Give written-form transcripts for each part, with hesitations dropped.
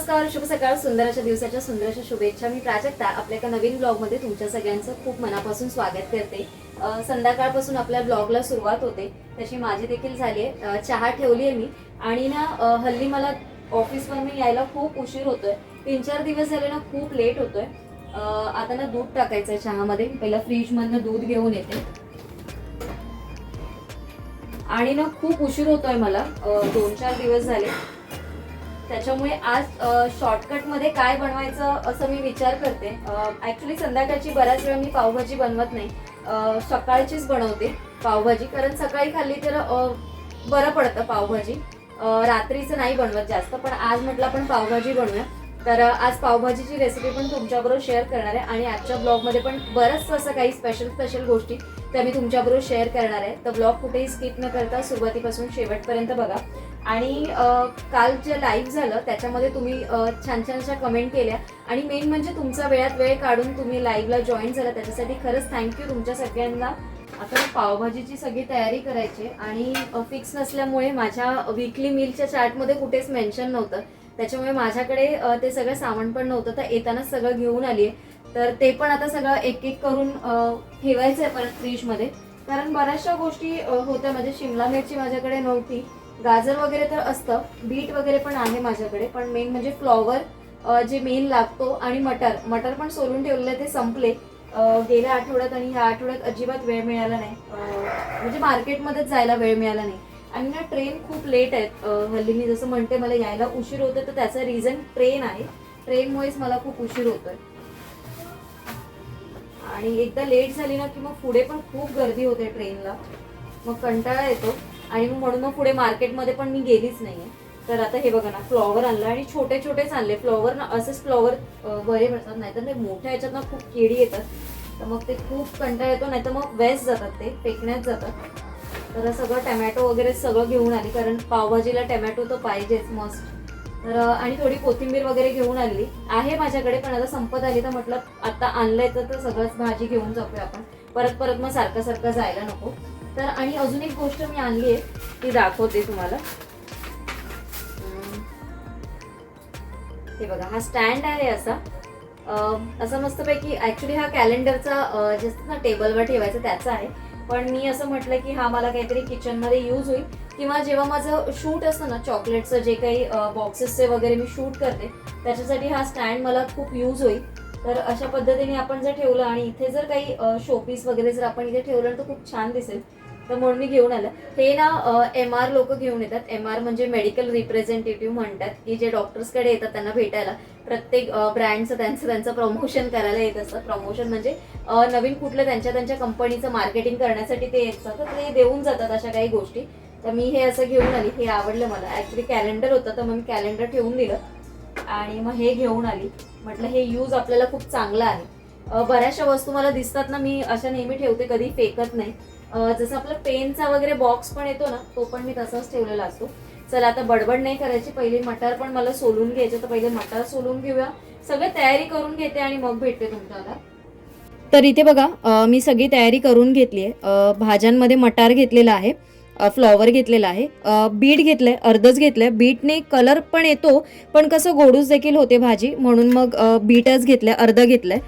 नमस्कार, शुभ सकाळ. सुंदर अशा दिवसाच्या सुंदर अशा शुभेच्छा. मी प्राजक्ता आपल्या एका नवीन ब्लॉगमध्ये तुमच्या सगळ्यांचं खूप मनापासून स्वागत करते. संध्याकाळपासून आपल्या ब्लॉगला सुरुवात होते, तशी माझी देखील झाली आहे. चहा ठेवली आहे मी आणि ना हल्ली मला ऑफिसवर मी यायला खूप उशीर होतोय. 3-4 दिवस झाले ना खूप लेट होतोय. आता ना दूध टाकायचं आहे चहामध्ये. पहिला फ्रीजमधनं दूध घेऊन येते आणि ना खूप उशीर होतोय मला. 2-4 दिवस झाले, त्याच्यामुळे आज शॉर्टकटमध्ये काय बनवायचं असं मी विचार करते. ॲक्च्युली संध्याकाळची बऱ्याच वेळा मी पावभाजी बनवत नाही, सकाळचीच बनवते पावभाजी, कारण सकाळी खाल्ली तर बरं पडतं पावभाजी. रात्रीचं नाही बनवत जास्त, पण आज म्हटलं आपण पावभाजी बनवूया. तर आज पावभाजीची रेसिपी पण तुमच्याबरोबर शेअर करणार आहे आणि आजच्या ब्लॉगमध्ये पण बरंच असं काही स्पेशल गोष्टी त्या मी तुमच्याबरोबर शेअर करणार आहे. तर ब्लॉग कुठेही स्किप न करता सुरुवातीपासून शेवटपर्यंत बघा. आणि काल जे लाईव्ह झालं त्याच्यामध्ये तुम्ही छान अशा कमेंट केल्या आणि मेन म्हणजे तुमचा वेळात वेळ काढून तुम्ही लाईव्हला जॉईन झाला, त्याच्यासाठी खरंच थँक्यू तुमच्या सगळ्यांना. आता पावभाजीची सगळी तयारी करायची आणि फिक्स नसल्यामुळे माझ्या वीकली मीलच्या चार्टमध्ये कुठेच मेन्शन नव्हतं, त्याच्यामुळे माझ्याकडे ते सगळं सामान पण नव्हतं. तर येतानाच सगळं घेऊन आली आहे. तर ते पण आता सगळं एक करून ठेवायचं आहे परत फ्रीजमध्ये, कारण बऱ्याचशा गोष्टी होत्या. म्हणजे शिमला मिरची माझ्याकडे नव्हती, गाजर वगैरे तर असतं, बीट वगैरे पण आहे माझ्याकडे, पण मेन म्हणजे फ्लॉवर जे मेन लागतो आणि मटर पण सोलून ठेवलेले, ते संपले गेल्या आठवड्यात आणि ह्या आठवड्यात अजिबात वेळ मिळाला नाही. म्हणजे मार्केटमध्येच जायला वेळ मिळाला नाही. आणि ना ट्रेन खूप लेट आहेत हल्ली. मी जसं म्हणते मला यायला उशीर होतं, तर त्याचं रिझन ट्रेन आहे. ट्रेनमुळेच मला खूप उशीर होतोय आणि एकदा लेट झाली ना की मग पुढे पण खूप गर्दी होते ट्रेनला, मग कंटाळा येतो आणि मग म्हणून मग पुढे मार्केटमध्ये पण मी गेलीच नाहीये. तर आता हे बघा ना, फ्लॉवर आणलं आणि छोटेच आणले फ्लॉवर ना. असेच फ्लॉवर बरे पडतात, नाहीतर ते मोठ्या ह्याच्यात ना खूप किडी येतात, तर मग ते खूप कंटाळा येतो, नाहीतर मग वेस्ट जातात, ते फेकण्यात जातात. तर सगळं टमॅटो वगैरे सगळं घेऊन आली, कारण पावभाजीला टमॅटो तर पाहिजेच मस्त. तर आणि थोडी कोथिंबीर वगैरे घेऊन आली आहे माझ्याकडे, पण आता संपत आली, तर म्हटलं आता आणलंय तर सगळंच भाजी घेऊन जाऊया आपण, परत मग सारखं जायला नको. तर आणि अजून एक गोष्ट मी आणली आहे, ती दाखवते तुम्हाला. हे बघा, हा स्टँड आहे असा मस्तपैकी. ऍक्च्युली हा कॅलेंडरचा जस्ट ना टेबलवर ठेवायचा त्याचा आहे, पण मी असं म्हटलं की हा मला काहीतरी किचनमध्ये यूज होईल, किंवा जेव्हा माझं शूट असतं ना चॉकलेटचं, जे काही बॉक्सेसचे वगैरे मी शूट करते, त्याच्यासाठी हा स्टँड मला खूप यूज होईल. तर अशा पद्धतीने आपण जर ठेवलं आणि इथे जर काही शोपीस वगैरे जर आपण इथे ठेवलं तर खूप छान दिसेल. तर म्हणून मी घेऊन आलं. हे ना MR लोक घेऊन येतात. MR म्हणजे मेडिकल रिप्रेझेंटेटिव्ह म्हणतात, की जे डॉक्टर्सकडे येतात त्यांना भेटायला. प्रत्येक ब्रँडचं त्यांचं प्रमोशन करायला येत असतं. प्रमोशन म्हणजे नवीन कुठलं त्यांच्या कंपनीचं मार्केटिंग करण्यासाठी ते येतात, तर ते देऊन जातात अशा काही गोष्टी. तर मी हे असं घेऊन आली, हे आवडलं मला. ऍक्च्युली कॅलेंडर होतं, तर मग मी कॅलेंडर ठेवून दिलं आणि मग हे घेऊन आली. म्हटलं हे यूज आपल्याला खूप चांगलं आहे. बऱ्याचशा वस्तू मला दिसतात ना, मी अशा नेहमी ठेवते, कधी फेकत नाही. जसं आपला पेनचा वगैरे बॉक्स पण येतो ना, तो पण मी तसाच ठेवलेला असतो. चला आता बडबड नाही करायची, पहिले मटार पण मला सोलून घ्यायचे, तर पहिले मटार सोलून घेऊया. सगळं तयारी करून घेते आणि मग भेटते तुमच्याला. तर इथे बघा, मी सगळी तयारी करून घेतली आहे. भाज्यांमध्ये मटार घेतलेला आहे, फ्लॉवर घेतलेला आहे, बीट घेतलंय, अर्धच घेतलंय. बीटने कलर पण येतो, पण कसं गोडूस देखील होते भाजी, म्हणून मग बीटच घेतलंय, अर्ध घेतलंय.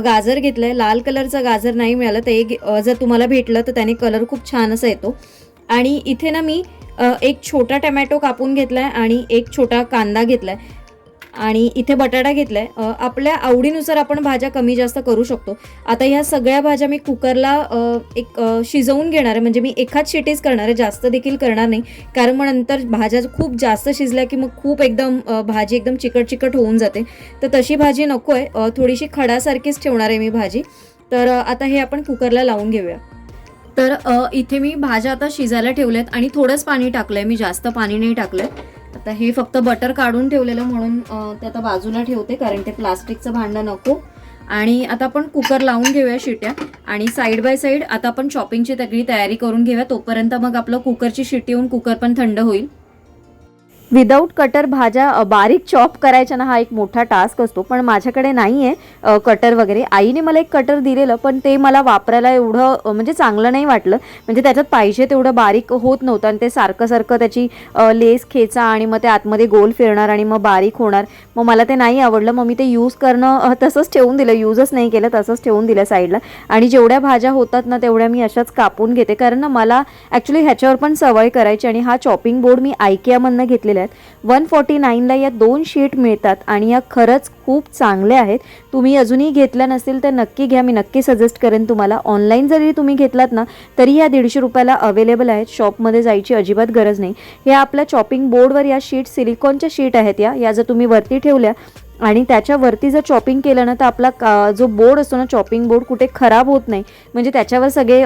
गाजर घेतलंय, लाल कलरचं गाजर नाही मिळालं तर एक जर तुम्हाला भेटलं तर त्याने कलर खूप छान असा येतो. आणि इथे ना मी एक छोटा टमॅटो कापून घेतलाय आणि एक छोटा कांदा घेतलाय आणि इथे बटाटा घेतलाय. आपल्या आवडीनुसार आपण भाज्या कमी जास्त करू शकतो. आता ह्या सगळ्या भाज्या मी कुकरला शिजवून घेणार आहे, म्हणजे मी एकाच शिटीच करणार आहे, जास्त देखील करणार नाही, कारण मग नंतर भाज्या खूप जास्त शिजल्या की मग खूप एकदम भाजी एकदम चिकट होऊन जाते. तर तशी भाजी नको आहे, थोडीशी खडासारखीच ठेवणार आहे मी भाजी. तर आता हे आपण कुकरला लावून घेऊया. तर इथे मी भाज्या आता शिजायला ठेवल्यात आणि थोडंच पाणी टाकलंय मी, जास्त पाणी नाही टाकलंय. आता हे फक्त बटर काढून ठेवलेलं म्हणून ते आता बाजूला ठेवते, कारण ते प्लास्टिकचं भांडं नको. आणि आता आपण कुकर लावून घेऊया शिट्या आणि साईड बाय साईड आता आपण शॉपिंगची सगळी तयारी करून घेऊया. तोपर्यंत मग आपलं कुकरची शिट्टी होऊन कुकर पण थंड होईल. विदाऊट कटर भाज्या बारीक चॉप करायच्या ना, हा एक मोठा टास्क असतो. पण माझ्याकडे नाही आहे कटर वगैरे. आईने मला एक कटर दिलेलं, पण ते मला वापरायला एवढं म्हणजे चांगलं नाही वाटलं. म्हणजे त्याच्यात पाहिजे तेवढं बारीक होत नव्हतं आणि ते सारखं सारखं त्याची लेस खेचा आणि मग ते आतमध्ये गोल फिरणार आणि मग बारीक होणार. मग मला ते नाही आवडलं. मग मी ते यूज करणं तसंच ठेवून दिलं, यूजच नाही केलं, तसंच ठेवून दिलं साईडला. आणि जेवढ्या भाज्या होतात ना तेवढ्या मी अशाच कापून घेते, कारण ना मला ॲक्च्युली ह्याच्यावर पण सवय करायची. आणि हा चॉपिंग बोर्ड मी IKEAमधनं घेतलेला आहे. 149ला या 2 शीट मिळतात आणि या खरंच खूप चांगल्या आहेत. तुम्ही अजूनही घेतल्या नसतील तर नक्की घ्या, मी नक्की सजेस्ट करेन तुम्हाला. ऑनलाईन जरी तुम्ही घेतलात ना तरी या 150 रुपयाला अवेलेबल आहेत. शॉपमध्ये जायची अजिबात गरज नाही. हे आपल्या चॉपिंग बोर्डवर या शीट सिलिकॉनच्या शीट आहेत या जर तुम्ही वरती ठेवल्या आणि त्याच्यावरती जर चॉपिंग केलं ना तर आपला जो बोर्ड असतो ना, चॉपिंग बोर्ड कुठे खराब होत नाही. म्हणजे त्याच्यावर सगळे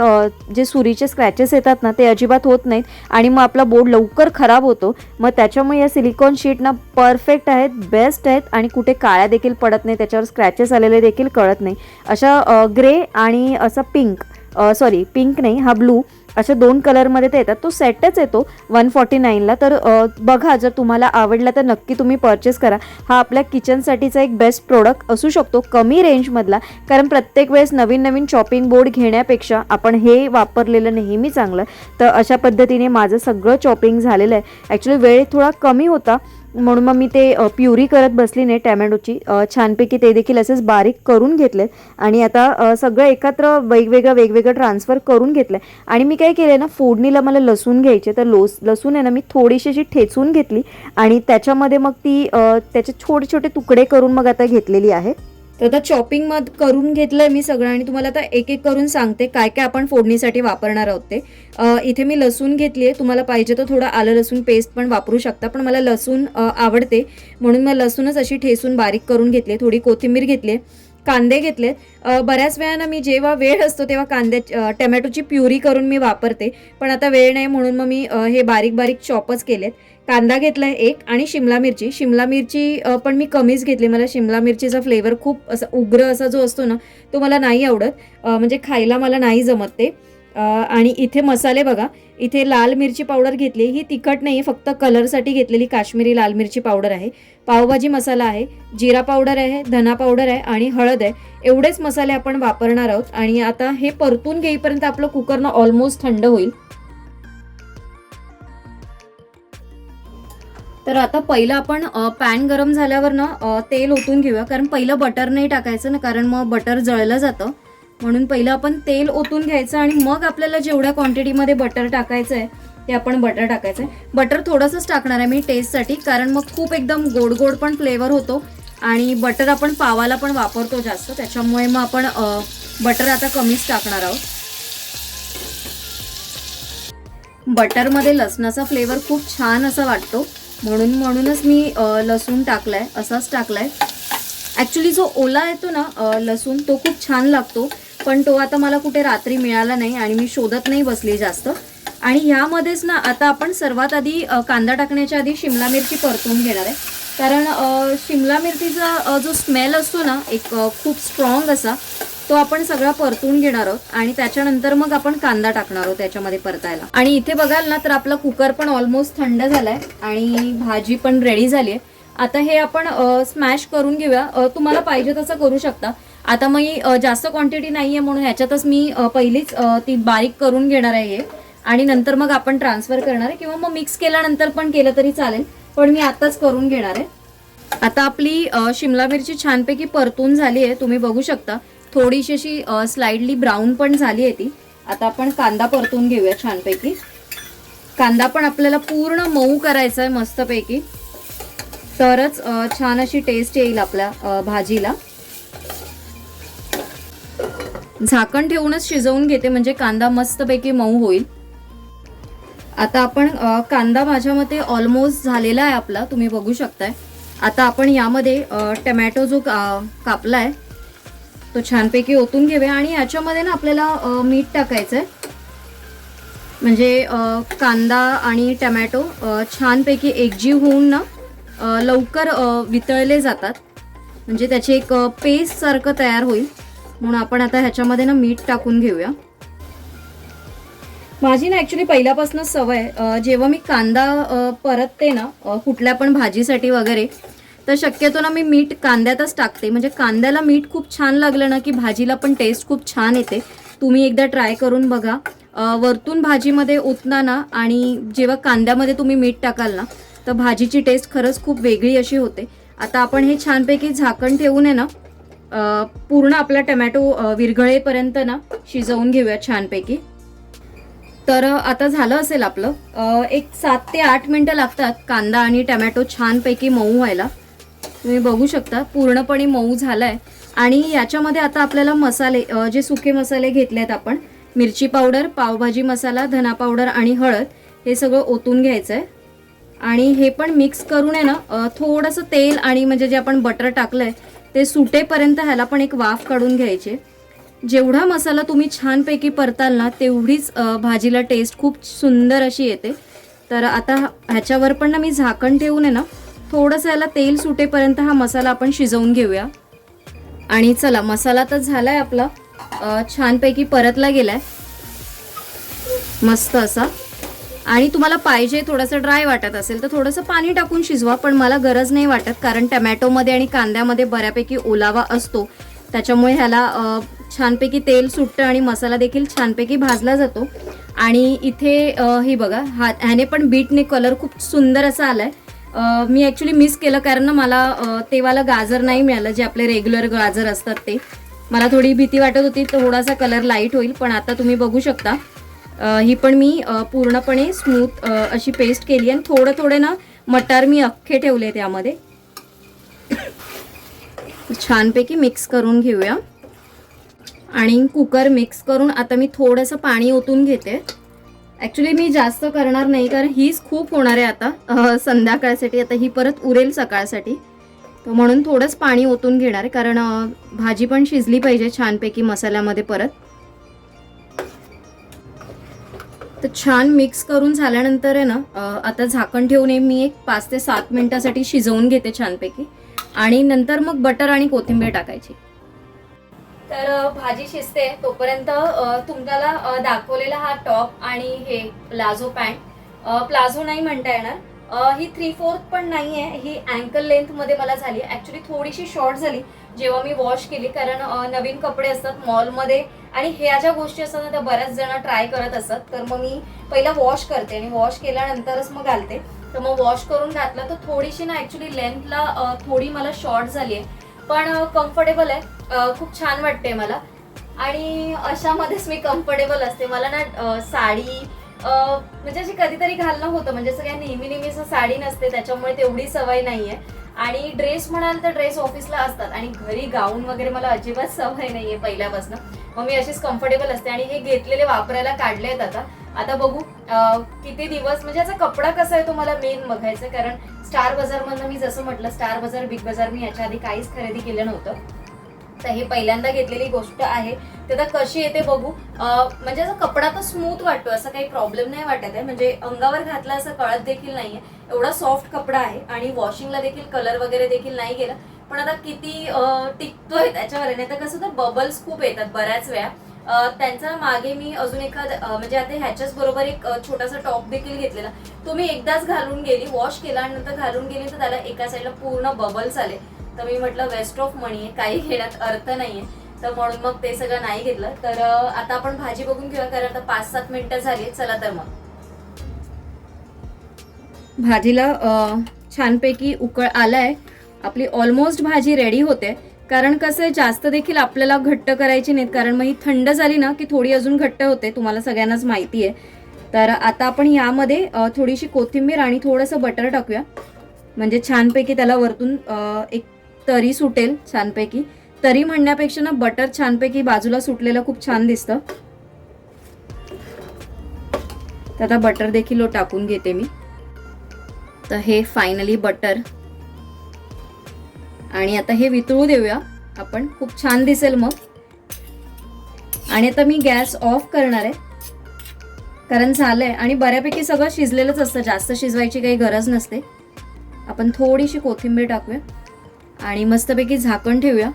जे सुरीचे स्क्रॅचेस येतात ना ते अजिबात होत नाहीत आणि मग आपला बोर्ड लवकर खराब होतो. मग त्याच्यामुळे या सिलिकॉन शीट ना परफेक्ट आहेत, बेस्ट आहेत आणि कुठे काळ्या देखील पडत नाही, त्याच्यावर स्क्रॅचेस आलेले देखील कळत नाही. अशा ग्रे आणि असा पिंक नाही, हा ब्लू, अशा 2 कलरमध्ये ते येतात. तो सेटच येतो 149ला. तर बघा, जर तुम्हाला आवडला तर नक्की तुम्ही परचेस करा. हा आपल्या किचनसाठीचा एक बेस्ट प्रोडक्ट असू शकतो कमी रेंजमधला, कारण प्रत्येक वेळेस नवीन नवीन चॉपिंग बोर्ड घेण्यापेक्षा आपण हे वापरलेलं नेहमी चांगलं. तर अशा पद्धतीने माझं सगळं चॉपिंग झालेलं आहे. ॲक्च्युली वेळ थोडा कमी होता म्हणून मग मी ते प्युरी करत बसली नाही टॅमॅटोची. छानपैकी ते देखील असेच बारीक करून घेतलेत आणि आता सगळं एकत्र वेगवेगळं ट्रान्सफर करून घेतलं. आणि मी काय केलं ना, फोडणीला मला लसूण घ्यायचे, तर लसूण आहे ना मी थोडीशी अशी ठेचून घेतली आणि त्याच्यामध्ये मग ती त्याचे छोटे छोटे तुकडे करून मग आता घेतलेली आहे. तर आता चॉपिंग करून घेतलंय मी सगळं आणि तुम्हाला आता एक एक करून सांगते काय काय आपण फोडणीसाठी वापरणार आहोत ते. इथे मी लसूण घेतली आहे. तुम्हाला पाहिजे तर थोडं आलं लसूण पेस्ट पण वापरू शकता, पण मला लसूण आवडते म्हणून मी लसूणच अशी ठेसून बारीक करून घेतली. थोडी कोथिंबीर घेतली, कांदे घेतले. बऱ्याच वेळानं मी जेव्हा वेळ असतो तेव्हा टमॅटोची प्युरी करून मी वापरते, पण आता वेळ नाही म्हणून मग मी हे बारीक बारीक चॉपच केलेत. कांदा घेतलाय एक आणि शिमला मिरची पण मी कमीच घेतली. मला शिमला मिरचीचा फ्लेवर खूप असा उग्र असा जो असतो ना तो मला नाही आवडत, म्हणजे खायला मला नाही जमत ते. आणि इथे मसाले बघा, इथे लाल मिरची पावडर घेतली. ही तिखट नाही, फक्त कलरसाठी घेतलेली काश्मीरी लाल मिरची पावडर आहे. पावभाजी मसाला आहे, जिरा पावडर आहे, धना पावडर आहे आणि हळद आहे. एवढेच मसाले आपण वापरणार आहोत. आणि आता हे परतून घेईपर्यंत आपलं कुकर ना ऑलमोस्ट थंड होईल. तर आता पहिलं आपण पॅन गरम झाल्यावर ना तेल ओतून घेऊया, कारण पहिलं बटर नाही टाकायचं ना, कारण मग बटर जळलं जातं. म्हणून पहिलं आपण तेल ओतून घ्यायचं आणि मग आपल्याला जेवढ्या क्वांटिटीमध्ये बटर टाकायचं आहे ते आपण बटर टाकायचं आहे. बटर थोडंसंच टाकणार आहे मी टेस्टसाठी, कारण मग खूप एकदम गोड गोड पण फ्लेवर होतो आणि बटर आपण पावाला पण वापरतो जास्त, त्याच्यामुळे मग आपण बटर आता कमीच टाकणार आहोत. बटरमध्ये लसणाचा फ्लेवर खूप छान असा वाटतो, म्हणूनच मी लसूण टाकलाय, असाच टाकलाय. ॲक्च्युली जो ओला येतो ना लसूण तो खूप छान लागतो, पण तो आता मला कुठे रात्री मिळाला नाही आणि मी शोधत नाही बसली जास्त. आणि ह्यामध्येच ना आता आपण सर्वात आधी कांदा टाकण्याच्या आधी शिमला मिरची परतून घेणार आहे, कारण शिमला मिरचीचा जो स्मेल असतो ना एक खूप स्ट्रॉंग असा, तो आपण सगळा परतून घेणार आहोत आणि त्याच्यानंतर मग आपण कांदा टाकणार आहोत त्याच्यामध्ये परतायला. आणि इथे बघाल ना तर आपला कुकर पण ऑलमोस्ट थंड झालाय आणि भाजी पण रेडी झाली आहे. आता हे आपण स्मॅश करून घेऊया. तुम्हाला पाहिजे तसं करू शकता. आता मग जास्त क्वांटिटी नाहीये म्हणून ह्याच्यातच मी पहिलीच ती बारीक करून घेणार आहे आणि नंतर मग आपण ट्रान्सफर करणार आहे, किंवा मग मिक्स केल्यानंतर पण केलं तरी चालेल, पण मी आताच करून घेणार आहे. आता आपली शिमला मिरची छानपैकी परतून झाली आहे, तुम्ही बघू शकता. थोडीशी अशी स्लाइडली ब्राऊन पण झाली आहे ती. आता आपण कांदा परतून घेऊया छानपैकी. कांदा पण आपल्याला पूर्ण मऊ करायचा आहे मस्तपैकी, तरच छान अशी टेस्ट येईल आपल्या भाजीला. झाकण ठेवूनच शिजवून घेते म्हणजे कांदा मस्तपैकी मऊ होईल. आता आपण कांदा माझ्या मते ऑलमोस्ट झालेला आहे आपला, तुम्ही बघू शकताय. आता आपण यामध्ये टमॅटो जो कापलाय तो छानपैकी ओतून घेऊया आणि याच्यामध्ये ना आपल्याला मीठ टाकायचं आहे, म्हणजे कांदा आणि टमॅटो छानपैकी एकजीव होऊन ना लवकर वितळले जातात, म्हणजे त्याची एक पेस्ट सारखं तयार होईल. म्हणून आपण आता ह्याच्यामध्ये ना मीठ टाकून घेऊया. माझी ना ॲक्च्युली पहिल्यापासूनच सवय जेव्हा मी कांदा परतते ना कुठल्या पण भाजीसाठी वगैरे, तर शक्यतो ना मी मीठ कांद्यातच टाकते. म्हणजे कांद्याला मीठ खूप छान लागलं ना की भाजीला पण टेस्ट खूप छान येते. तुम्ही एकदा ट्राय करून बघा. वरतून भाजीमध्ये ओतताना आणि जेव्हा कांद्यामध्ये तुम्ही मीठ टाकाल ना तर भाजीची टेस्ट खरंच खूप वेगळी अशी होते. आता आपण हे छानपैकी झाकण ठेवून आहे ना पूर्ण आपला टमॅटो विरघळेपर्यंत ना शिजवून घेऊया छानपैकी. तर आता झालं असेल आपलं एक 7 ते 8 मिनटं लागतात कांदा आणि टमॅटो छानपैकी मऊ व्हायला. तुम्ही बघू शकता पूर्णपणे मऊ झालाय. आणि याच्यामध्ये आता आपल्याला मसाले जे सुके मसाले घेतले आहेत आपण, मिरची पावडर, पावभाजी मसाला, धना पावडर आणि हळद हे सगळं ओतून घ्यायचं आहे. आणि हे पण मिक्स करून आहे ना थोडंसं तेल आणि म्हणजे जे आपण बटर टाकलंय ते सुटेपर्यंत ह्याला पण एक वाफ काढून घ्यायचे. जेवढा मसाला तुम्ही छानपैकी परताल ना तेवढीच भाजीला टेस्ट खूप सुंदर अशी येते. तर आता ह्याच्यावर पण ना मी झाकण ठेवून आहे ना थोडंसं याला तेल सुटेपर्यंत हा मसाला आपण शिजवून घेऊया. आणि चला, मसाला तर झालाय आपला छानपैकी परतला गेलाय मस्त असा. आणि तुम्हाला पाहिजे थोडंसं ड्राय वाटत असेल तर थोडंसं पाणी टाकून शिजवा, पण मला गरज नाही वाटत कारण टमॅटोमध्ये आणि कांद्यामध्ये बऱ्यापैकी ओलावा असतो. त्याच्यामुळे ह्याला छानपैकी तेल सुटतं आणि मसाला देखील छानपैकी भाजला जातो. आणि इथे ही बघा ह्याने पण बीटने कलर खूप सुंदर असा आलाय. मी ॲक्च्युली मिस केलं कारण ना मला तेवाला गाजर नाही मिळालं, जे आपले रेग्युलर गाजर असतात ते. मला थोडी भीती वाटत होती थोडासा कलर लाईट होईल, पण आता तुम्ही बघू शकता ही पण मी पूर्णपणे स्मूथ अशी पेस्ट केली. आणि थोडं थोडे ना मटार मी अख्खे ठेवले त्यामध्ये. छानपैकी मिक्स करून घेऊया. आणि कुकर मिक्स करून आता मी थोडंसं पाणी ओतून घेते. ॲक्च्युली मी जास्त करणार नाही कारण हीच खूप होणार आहे आता संध्याकाळसाठी. आता ही परत उरेल सकाळसाठी, तर म्हणून थोडंच पाणी ओतून घेणार आहे कारण भाजी पण शिजली पाहिजे छानपैकी मसाल्यामध्ये परत. तर छान मिक्स करून झाल्यानंतर आहे ना आता झाकण ठेवून मी एक 5 ते 7 मिनिटासाठी शिजवून घेते छानपैकी. आणि नंतर मग बटर आणि कोथिंबीर टाकायची. तर भाजी शिजते तोपर्यंत तुम्हाला दाखवलेला हा टॉप आणि हे प्लाझो पॅन्ट, प्लाझो नाही म्हणता येणार, ही 3/4 पण नाही आहे, ही अँकल लेंथमध्ये मला झाली. ॲक्च्युली थोडीशी शॉर्ट झाली जेव्हा मी वॉश केली कारण नवीन कपडे असतात मॉलमध्ये आणि ह्या ज्या गोष्टी असतात ना त्या बऱ्याच जण ट्राय करत असतात. तर मग मी पहिला वॉश करते आणि वॉश केल्यानंतरच मग घालते. तर मग वॉश करून घातलं तर थोडीशी ना ॲक्च्युली लेंथला थोडी मला शॉर्ट झाली आहे, पण कम्फर्टेबल आहे, खूप छान वाटते मला. आणि अशामध्येच मी कम्फर्टेबल असते. मला ना साडी म्हणजे अशी कधीतरी घालणं होतं, म्हणजे असं काय नेहमी नेहमी असं साडी नसते, त्याच्यामुळे तेवढी सवय नाही आहे. आणि ड्रेस म्हणाल तर ड्रेस ऑफिसला असतात आणि घरी गाऊन वगैरे मला अजिबात सवय नाही आहे पहिल्यापासून. मग मी अशीच कम्फर्टेबल असते. आणि हे घेतलेले वापरायला काढले आहेत आता बघू किती दिवस. म्हणजे याचा कपडा कसा आहे तो मला मेन बघायचं, कारण स्टार बाजारमधनं मी जसं म्हटलं स्टार बाजार, बिग बाजार मी याच्या आधी काहीच खरेदी केलं नव्हतं. तर हे पहिल्यांदा घेतलेली गोष्ट आहे. ते आता कशी येते बघू. म्हणजे असं कपडा तर स्मूथ वाटतो, असं काही प्रॉब्लेम नाही वाटत आहे. म्हणजे अंगावर घातला असं कळत देखील नाहीये, एवढा सॉफ्ट कपडा आहे. आणि वॉशिंगला देखील कलर वगैरे देखील नाही गेला. पण आता किती टिकतोय त्याच्यावर नाही तर कसं तर बबल्स खूप येतात बऱ्याच वेळा. त्यांचा मागे मी अजून म्हणजे आता ह्याच्याच बरोबर एक छोटासा टॉप देखील घेतलेला. तो मी एकदाच घालून गेली, वॉश केला आणि नंतर घालून गेली तर त्याला एका साईडला पूर्ण बबल्स आले. तर मी म्हटलं वेस्ट ऑफ मनी आहे, काही घेण्यात अर्थ नाहीये. तर म्हणून मग ते सगळं नाही घेतलं. तर आता आपण भाजी बघून घेऊया कारण आता 5-7 मिनिटं झाली. चला तर मग भाजीला छानपैकी उकळ आलाय. आपली ऑलमोस्ट भाजी रेडी होते. कारण कसं आहे जास्त देखील आपल्याला घट्ट करायची नाहीत कारण मग ही थंड झाली ना की थोडी अजून घट्ट होते, तुम्हाला सगळ्यांनाच माहिती आहे. तर आता आपण यामध्ये थोडीशी कोथिंबीर आणि थोडंसं बटर टाकूया, म्हणजे छानपैकी त्याला वरतून एक तरी सुटेल छानपैकी. तरी म्हणण्यापेक्षा ना बटर छानपैकी बाजूला सुटलेलं खूप छान दिसतं. तर आता बटर देखील टाकून घेते मी. तर हे फायनली बटर. आणि आता हे वितळू देऊया आपण, खूप छान दिसेल मग. आणि आता मी गॅस ऑफ करणार आहे कारण झालंय आणि बऱ्यापैकी सगळं शिजलेलंच असतं, जास्त शिजवायची काही गरज नसते. आपण थोडीशी कोथिंबीर टाकूया आणि मस्तपैकी झाकण ठेवूया.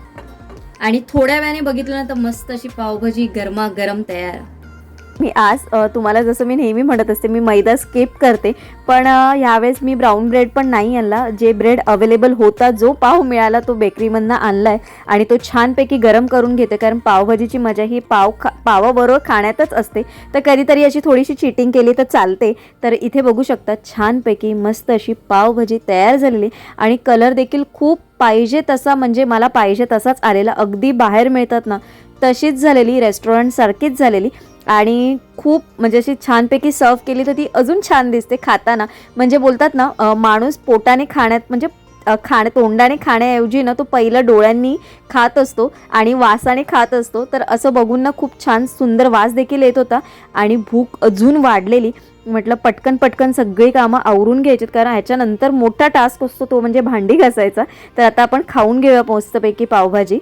आणि थोड्या वेळाने बघितलं ना तर मस्त अशी पावभाजी गरमागरम तयार. मी आज तुम्हाला जसं मी नेहमी म्हणत असते मी मैदा स्किप करते, पण ह्यावेळेस मी ब्राऊन ब्रेड पण नाही आणला. जे ब्रेड अवेलेबल होता, जो पाव मिळाला तो बेकरीमधनं आणला आहे आणि तो छानपैकी गरम करून घेते, कारण पावभाजीची मजा ही पावाबरोबर खाण्यातच असते. तर कधीतरी अशी थोडीशी चीटिंग केली तर चालते. तर इथे बघू शकता छानपैकी मस्त अशी पावभाजी तयार झालेली आणि कलर देखील खूप पाहिजे तसा, म्हणजे मला पाहिजे तसाच आलेला. अगदी बाहेर मिळतात ना तशीच झालेली, रेस्टॉरंटसारखीच झालेली आणि खूप म्हणजे अशी छानपैकी सर्व केली तर ती अजून छान दिसते खाताना. म्हणजे बोलतात ना माणूस पोटाने खाण्यात म्हणजे तोंडाने खाण्याऐवजी ना तो पहिला डोळ्यांनी खात असतो आणि वासाने खात असतो. तर असं बघून ना खूप छान सुंदर वास देखील येत होता आणि भूक अजून वाढलेली. म्हटलं पटकन सगळी कामं आवरून घ्यायची, कारण ह्याच्यानंतर मोठा टास्क असतो तो म्हणजे भांडी घासायचा. तर आता आपण खाऊन घेऊया मस्तपैकी पावभाजी.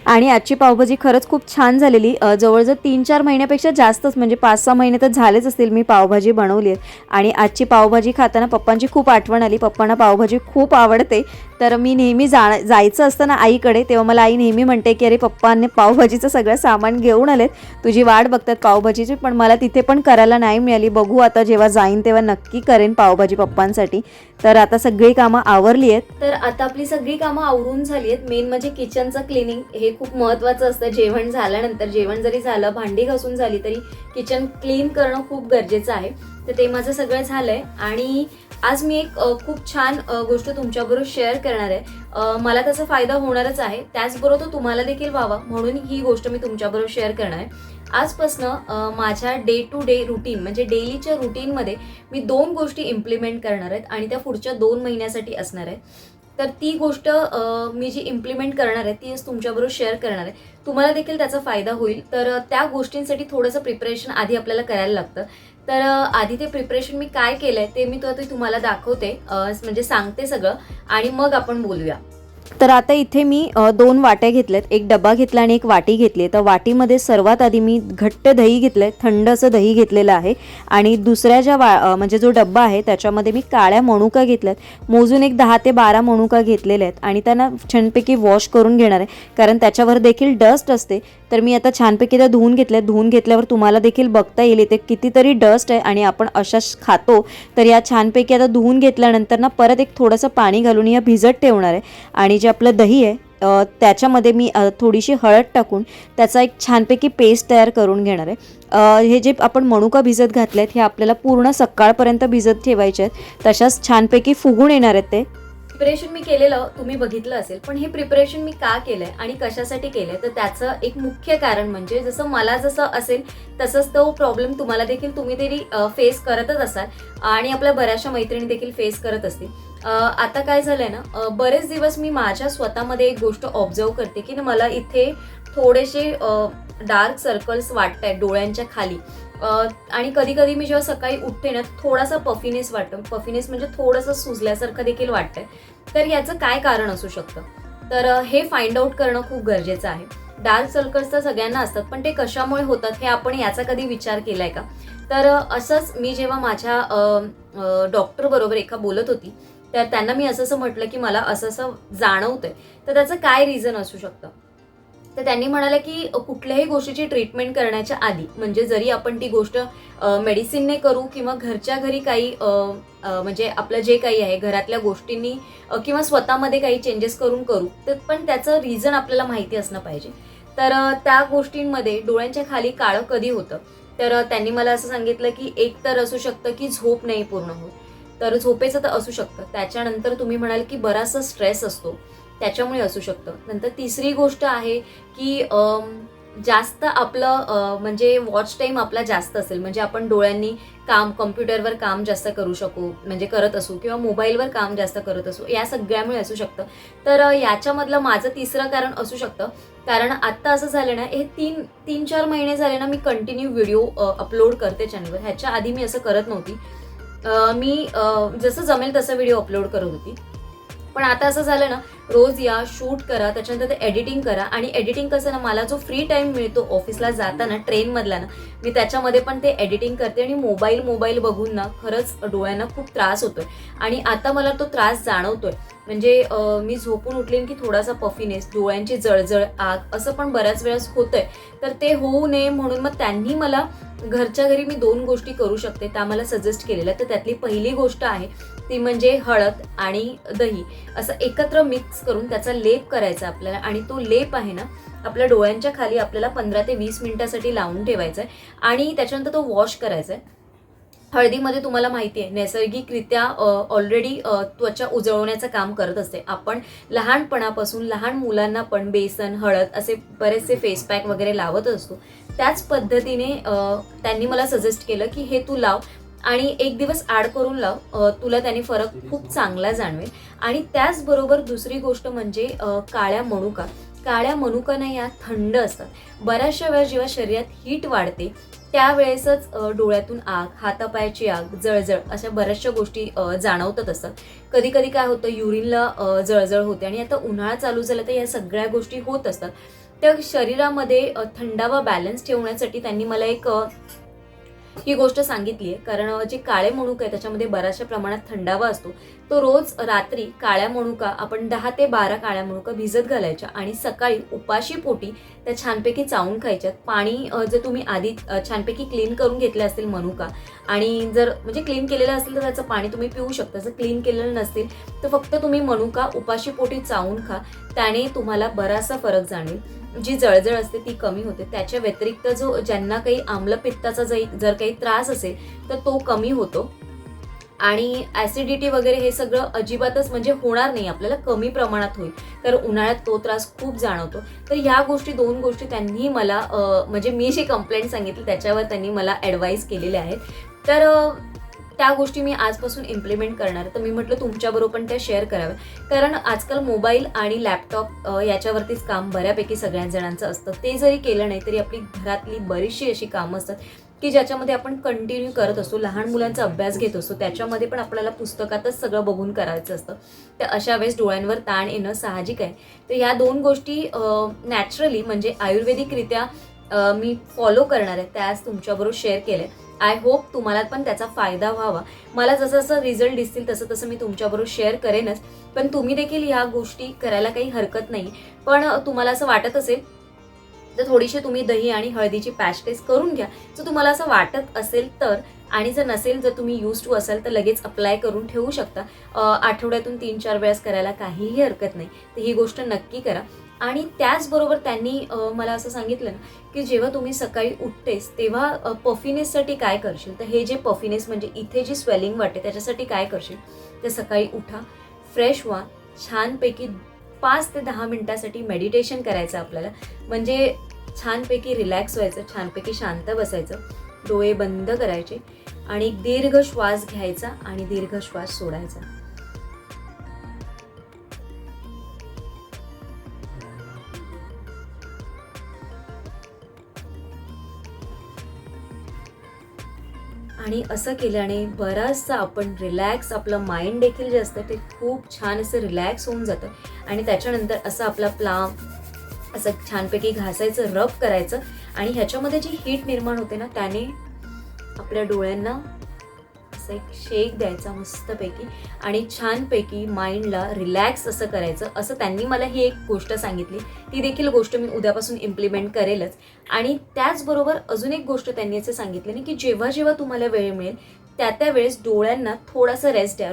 आणि आजची पावभाजी खरंच खूप छान झालेली. जवळजवळ 3-4 महिन्यापेक्षा जास्तच, म्हणजे 5-6 महिने तर झालेच असतील मी पावभाजी बनवली आहे. आणि आजची पावभाजी खाताना पप्पांची खूप आठवण आली. पप्पांना पावभाजी खूप आवडते. तर मी नेहमी जायचं असतं ना आईकडे, तेव्हा मला आई नेहमी म्हणते की अरे पप्पांनी पावभाजीचं सगळं सामान घेऊन आलेत, तुझी वाट बघतात पावभाजीची. पण मला तिथे पण करायला नाही मिळाली. बघू आता जेव्हा जाईन तेव्हा नक्की करेन पावभाजी पप्पांसाठी. तर आता सगळी कामं आवरली आहेत. तर आता आपली सगळी कामं आवरून झाली आहेत. मेन म्हणजे किचनचं क्लिनिंग हे खूप महत्त्वाचं असतं. जेवण झाल्यानंतर, जेवण जरी झालं, भांडी घासून झाली तरी किचन क्लीन करणं खूप गरजेचं आहे. तर ते माझं सगळं झालंय आणि आज मी एक खूप छान गोष्ट तुमच्याबरोबर शेअर करणार आहे. मला त्याचा फायदा होणारच आहे, त्याचबरोबर तो तुम्हाला देखील व्हावा म्हणून ही गोष्ट मी तुमच्याबरोबर शेअर करणार आहे. आजपासनं माझ्या डे टू डे रुटीन म्हणजे डेलीच्या रुटीनमध्ये मी 2 गोष्टी इम्प्लिमेंट करणार आहेत आणि त्या पुढच्या 2 महिन्यासाठी असणार आहे. तर ती गोष्ट मी जी इम्प्लिमेंट करणार आहे ती तुमच्याबरोबर शेअर करणार आहे. तुम्हाला देखील त्याचा फायदा होईल. तर त्या गोष्टींसाठी थोडंसं प्रिपरेशन आधी आपल्याला करायला लागतं. तर आधी ते प्रिपरेशन मी काय केलं आहे ते मी तुम्हाला दाखवते, म्हणजे सांगते सगळं आणि मग आपण बोलूया. तर आता इथे मी 2 वाट्या घेतल्यात, एक डबा घेतला आणि एक वाटी घेतली. तर वाटीमध्ये सर्वात आधी मी घट्ट दही घेतलंय, थंड असं दही घेतलेलं आहे. आणि दुसऱ्या ज्या म्हणजे जो डब्बा आहे त्याच्यामध्ये मी काळ्या मनुका घेतल्यात. मोजून एक 10 ते 12 मनुका घेतलेल्या आहेत आणि त्यांना छानपैकी वॉश करून घेणार आहे, कारण त्याच्यावर देखील डस्ट असते. तर मी आता छानपैकी त्या धुवून घेतल्या. धुवून घेतल्यावर तुम्हाला देखील बघता येईल इथे कितीतरी डस्ट आहे आणि आपण अशाच खातो. तर या छानपैकी आता धुवून घेतल्यानंतर ना परत एक थोडंसं पाणी घालून या भिजत ठेवणार आहे. आणि जे आपलं दही आहे त्याच्यामध्ये मी थोडीशी हळद टाकून त्याचा एक छानपैकी पेस्ट तयार करून घेणार आहे. हे जे आपण मनुका भिजत घातलेत हे आपल्याला पूर्ण सकाळपर्यंत भिजत ठेवायचे आहेत, तशाच छानपैकी फुगून येणार आहेत. ते प्रिपरेशन मी केलेलं तुम्ही बघितलं असेल, पण हे प्रिपरेशन मी का केलंय आणि कशासाठी केलंय तर त्याचं एक मुख्य कारण म्हणजे जसं मला जसं असेल तसंच तो प्रॉब्लेम तुम्हाला देखील तुम्ही तरी फेस करतच असाल आणि आपल्या बऱ्याचशा मैत्रिणी देखील फेस करत असतील. आता काय झालंय ना, बरेच दिवस मी माझ्या स्वतःमध्ये एक गोष्ट ऑब्झर्व करते की मला इथे थोडेसे डार्क सर्कल्स वाटत आहेत डोळ्यांच्या खाली. आणि कधी कधी मी जेव्हा सकाळी उठते ना थोडासा पफिनेस वाटतं. पफिनेस म्हणजे थोडंसं सुजल्यासारखं देखील वाटतंय. तर याचं काय कारण असू शकतं, तर हे फाइंड आउट करणं खूप गरजेचं आहे. डार्क सर्कल्स तर सगळ्यांना असतात, पण ते कशामुळे होतात हे आपण याचा कधी विचार केलाय का? तर असंच मी जेव्हा माझ्या डॉक्टर बरोबर एका बोलत होती तर त्यांना मी असं म्हटलं की मला असं जाणवतंय, तर त्याचं काय रिझन असू शकतं. तर त्यांनी म्हणाले की कुठल्याही गोष्टीची ट्रीटमेंट करण्याच्या आधी म्हणजे जरी आपण ती गोष्ट मेडिसिनने करू किंवा घरच्या घरी काही म्हणजे आपलं जे काही आहे घरातल्या गोष्टींनी किंवा स्वतःमध्ये काही चेंजेस करून करू, तर पण त्याचं रिझन आपल्याला माहिती असणं पाहिजे. तर त्या गोष्टींमध्ये डोळ्यांच्या खाली काळं कधी होतं, तर त्यांनी मला असं सांगितलं की एक तर असू शकतं की झोप नाही पूर्ण होत, तर झोपेचं तर असू शकतं. त्याच्यानंतर तुम्ही म्हणाल की बराचसा स्ट्रेस असतो त्याच्यामुळे असू शकतं. नंतर तिसरी गोष्ट आहे की जास्त आपलं म्हणजे वॉच टाईम आपला जास्त असेल, म्हणजे आपण डोळ्यांनी कम्प्युटरवर काम जास्त करू शकू म्हणजे करत असू किंवा मोबाईलवर काम जास्त करत असू, या सगळ्यामुळे असू शकतं. तर याच्यामधलं माझं तिसरं कारण असू शकतं, कारण आत्ता असं झालं ना, हे 3-4 महिने झाले ना मी कंटिन्यू व्हिडिओ अपलोड करते चॅनलवर. ह्याच्या आधी मी असं करत नव्हती. मी जसं जमेल तसं व्हिडिओ अपलोड करत होती. पण आता असं झालं ना, रोज या, शूट करा, त्याच्यानंतर ते एडिटिंग करा. आणि एडिटिंग कसं ना, मला जो फ्री टाइम मिळतो ऑफिसला जाताना ट्रेनमधला ना, मी त्याच्यामध्ये पण ते एडिटिंग करते. आणि मोबाईल बघून ना खरंच डोळ्यांना खूप त्रास होतोय आणि आता मला तो त्रास जाणवतोय. म्हणजे मी झोपून उठले की थोडासा पफिनेस, डोळ्यांची जळजळ, आग असं पण बऱ्याच वेळेस होतंय. तर ते होऊ नये म्हणून मग त्यांनी मला घरच्या घरी मी 2 गोष्टी करू शकते त्या मला सजेस्ट केलेल्या. तर त्यातली पहिली गोष्ट आहे ती म्हणजे हळद आणि दही असं एकत्र मिक्स करून त्याचा लेप करायचा आपल्याला. आणि तो लेप आहे ना, आपल्या डोळ्यांच्या खाली आपल्याला 15 ते 20 मिनिटासाठी लावून ठेवायचा आहे आणि त्याच्यानंतर तो वॉश करायचा आहे. हळदीमध्ये तुम्हाला माहिती आहे नैसर्गिकरित्या ऑलरेडी त्वचा उजळवण्याचं काम करत असते. आपण लहानपणापासून लहान मुलांना पण बेसन, हळद असे बरेचसे फेस पॅक वगैरे लावत असतो. त्याच पद्धतीने त्यांनी मला सजेस्ट केलं की हे तू लाव आणि 1 दिवस ॲड करून लाव, तुला त्याने फरक खूप चांगला जाणवेल. आणि त्याचबरोबर दुसरी गोष्ट म्हणजे काळ्या मनुका. काळ्या मनुका या थंड असतात. बऱ्याचशा वेळा जेव्हा शरीरात हीट वाढते त्यावेळेसच डोळ्यातून आग, हातापायाची आग, जळजळ अशा बऱ्याचशा गोष्टी जाणवतात असतात. कधी कधी काय होतं, युरिनला जळजळ होते. आणि आता उन्हाळा चालू झाला तर या सगळ्या गोष्टी होत असतात. त्या शरीरामध्ये थंडावा बॅलन्स ठेवण्यासाठी त्यांनी मला एक ही गोष्ट सांगितली आहे. कारण जे काळे मनुका आहे त्याच्यामध्ये बऱ्याचशा प्रमाणात थंडावा असतो. तो रोज रात्री काळ्या मनुका आपण 10 ते 12 काळ्या मनुका भिजत घालायच्या आणि सकाळी उपाशी पोटी त्या छानपैकी चावून खायच्यात. पाणी जर तुम्ही आधी छानपैकी क्लीन करून घेतले असतील मनुका आणि जर म्हणजे क्लीन केलेलं असेल तर त्याचं पाणी तुम्ही पिऊ शकता. जर क्लीन केलेलं नसतील तर फक्त तुम्ही मनुका उपाशी पोटी चावून खा. त्याने तुम्हाला बराचसा फरक जाणवेल. जी जळजळ असते ती कमी होते. त्याच्या व्यतिरिक्त ज्यांना काही आम्लपित्ताचा जर काही त्रास असेल तर तो कमी होतो. आणि ॲसिडिटी वगैरे हे सगळं अजिबातच म्हणजे होणार नाही, आपल्याला कमी प्रमाणात होईल. तर उन्हाळ्यात तो त्रास खूप जाणवतो. तर ह्या गोष्टी 2 गोष्टी त्यांनी मला म्हणजे मी जी कंप्लेंट सांगितली त्याच्यावर त्यांनी मला ॲडवाईस केलेल्या आहेत. तर त्या गोष्टी मी आजपासून इम्प्लिमेंट करणार. तर मी म्हटलं तुमच्याबरोबर पण त्या शेअर कराव्या. कारण आजकाल मोबाईल आणि लॅपटॉप याच्यावरतीच काम बऱ्यापैकी सगळ्या जणांचं असतं. ते जरी केलं नाही तरी आपली घरातली बरीचशी अशी कामं असतात की ज्याच्यामध्ये आपण कंटिन्यू करत असतो. लहान मुलांचा अभ्यास घेत असतो, त्याच्यामध्ये पण आपल्याला पुस्तकातच सगळं बघून करायचं असतं. तर अशा वेळेस डोळ्यांवर ताण येणं साहजिक आहे. तर ह्या 2 गोष्टी नॅचरली म्हणजे आयुर्वेदिकरित्या मी फॉलो करणार आहे, त्या आज तुमच्याबरोबर शेअर केल्या. आय होप तुम्हाला पण त्याचा फायदा व्हावा. मला जसं जसं रिझल्ट दिसतील तसं तसं मी तुमच्याबरोबर शेअर करेनच. पण तुम्ही देखील ह्या गोष्टी करायला काही हरकत नाही. पण तुम्हाला असं वाटत असेल तर थोडीशी तुम्ही दही आणि हळदीची पॅच टेस्ट करून घ्या. जर तुम्हाला असं वाटत असेल तर. आणि जर नसेल, जर तुम्ही यूज टू असाल तर लगेच अप्लाय करून ठेवू शकता. आठवड्यातून 3-4 वेळेस करायला काहीही हरकत नाही. तर ही गोष्ट नक्की करा. आणि त्याचबरोबर त्यांनी मला असं सांगितलं ना की जेव्हा तुम्ही सकाळी उठतेस तेव्हा पफिनेससाठी काय करशील, तर हे जे पफिनेस म्हणजे इथे जी स्वेलिंग वाटते त्याच्यासाठी काय करशील, तर सकाळी उठा, फ्रेश व्हा, छानपैकी 5 ते 10 मिनिटासाठी मेडिटेशन करायचं आपल्याला. म्हणजे छानपैकी रिलॅक्स व्हायचं, छानपैकी शांत बसायचं, डोळे बंद करायचे आणि दीर्घ श्वास घ्यायचा आणि दीर्घ श्वास सोडायचा. आणि असं केल्याने बराचसा आपण रिलॅक्स, आपलं माइंड देखील जे असतं ते खूप छान असं रिलॅक्स होऊन जातं. आणि त्याच्यानंतर असं आपला प्लाम असं छानपैकी घासायचं, रब करायचं. आणि ह्याच्यामध्ये जी हीट निर्माण होते ना त्याने आपल्या डोळ्यांना असं एक शेक द्यायचा मस्तपैकी आणि छानपैकी माइंडला रिलॅक्स असं करायचं. असं त्यांनी मला ही एक गोष्ट सांगितली. ती देखील गोष्ट मी उद्यापासून इम्प्लिमेंट करेलच. आणि त्याचबरोबर अजून एक गोष्ट त्यांनी असं सांगितलं की जेव्हा जेव्हा तुम्हाला वेळ मिळेल त्या वेळेस डोळ्यांना थोडासा रेस्ट द्या.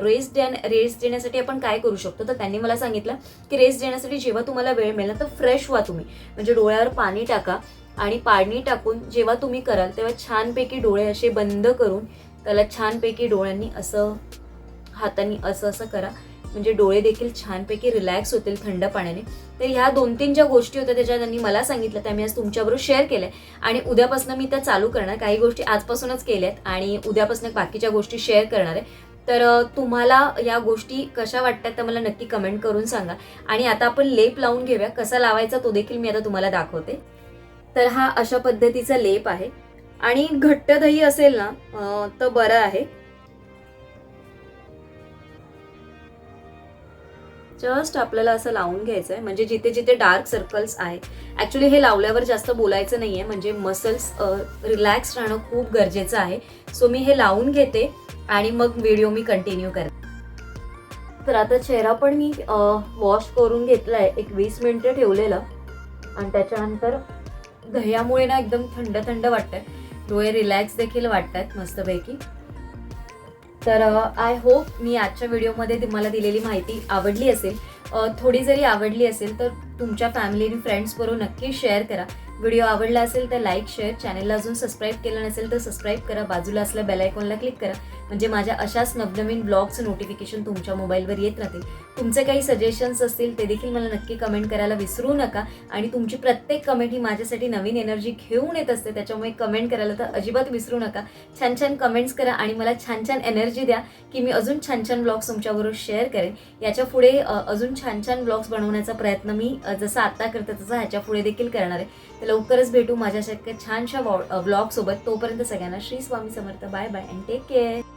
रेस्ट देण्यासाठी आपण काय करू शकतो, तर त्यांनी मला सांगितलं की रेस्ट देण्यासाठी जेव्हा तुम्हाला वेळ मिळेल तर फ्रेश व्हा तुम्ही. म्हणजे डोळ्यावर पाणी टाका आणि पाणी टाकून जेव्हा तुम्ही कराल तेव्हा छानपैकी डोळे असे बंद करून त्याला छानपैकी डोळ्यांनी असं हातांनी असं असं करा. म्हणजे डोळे देखील छानपैकी रिलॅक्स होतील थंड पाण्याने. तर ह्या 2-3 ज्या गोष्टी होत्या त्याच्या त्यांनी मला सांगितलं त्या मी आज तुमच्याबरोबर शेअर केल्या. आणि उद्यापासून मी त्या चालू करणार. काही गोष्टी आजपासूनच केल्यात आणि उद्यापासून बाकीच्या गोष्टी शेअर करणार आहे. तर तुम्हाला या गोष्टी कशा वाटतात तर मला नक्की कमेंट करून सांगा. आणि आता आपण लेप लावून घेऊया. कसा लावायचा तो देखील मी आता तुम्हाला दाखवते. तर हा अशा पद्धतीचा लेप आहे. आणि घट्ट दही असेल ना तर बरं आहे. जस्ट आपल्याला असं लावून घ्यायचं आहे, म्हणजे जिथे जिथे डार्क सर्कल्स आहे. ॲक्च्युली हे लावल्यावर जास्त बोलायचं नाही आहे, म्हणजे मसल्स रिलॅक्स राहणं खूप गरजेचं आहे. सो मी हे लावून घेते आणि मग व्हिडिओ मी कंटिन्यू करते. तर आता चेहरा पण मी वॉश करून घेतला आहे, एक 20 मिनिटं ठेवलेलं आणि त्याच्यानंतर दह्यामुळे ना एकदम थंड थंड वाटतंय, डोळे रिलॅक्स देखील वाटतात मस्तपैकी. तर आय होप मी आजच्या व्हिडिओमध्ये मला दिलेली माहिती आवडली असेल. थोडी जरी आवडली असेल तर तुमच्या फॅमिली आणि फ्रेंड्सबरोबर नक्की शेअर करा. व्हिडिओ आवडला असेल तर लाईक शेअर, चॅनलला अजून सबस्क्राईब केलं नसेल तर सबस्क्राईब करा, बाजूला असल्या बेल आयकॉनला क्लिक करा, म्हणजे माझ्या अशाच नवनवीन ब्लॉगचं नोटिफिकेशन तुमच्या मोबाईलवर येत राहतील. तुमचे काही सजेशन्स असतील ते देखील मला नक्की कमेंट करायला विसरू नका. आणि तुमची प्रत्येक कमेंट ही माझ्यासाठी नवीन एनर्जी घेऊन येत असते, त्याच्यामुळे कमेंट करायला तर अजिबात विसरू नका. छान छान कमेंट्स करा आणि मला छान छान एनर्जी द्या की मी अजून छान छान ब्लॉग्स तुमच्याबरोबर शेअर करेन. याच्या पुढे अजून छान छान ब्लॉग्स बनवण्याचा प्रयत्न मी जसं आता करते तसं ह्याच्या पुढे देखील करणार आहे. तर लवकरच भेटू माझ्यासारख्या छानशा ब्लॉगसोबत. तोपर्यंत सगळ्यांना Shri Swami Samarth. Bye bye and take care.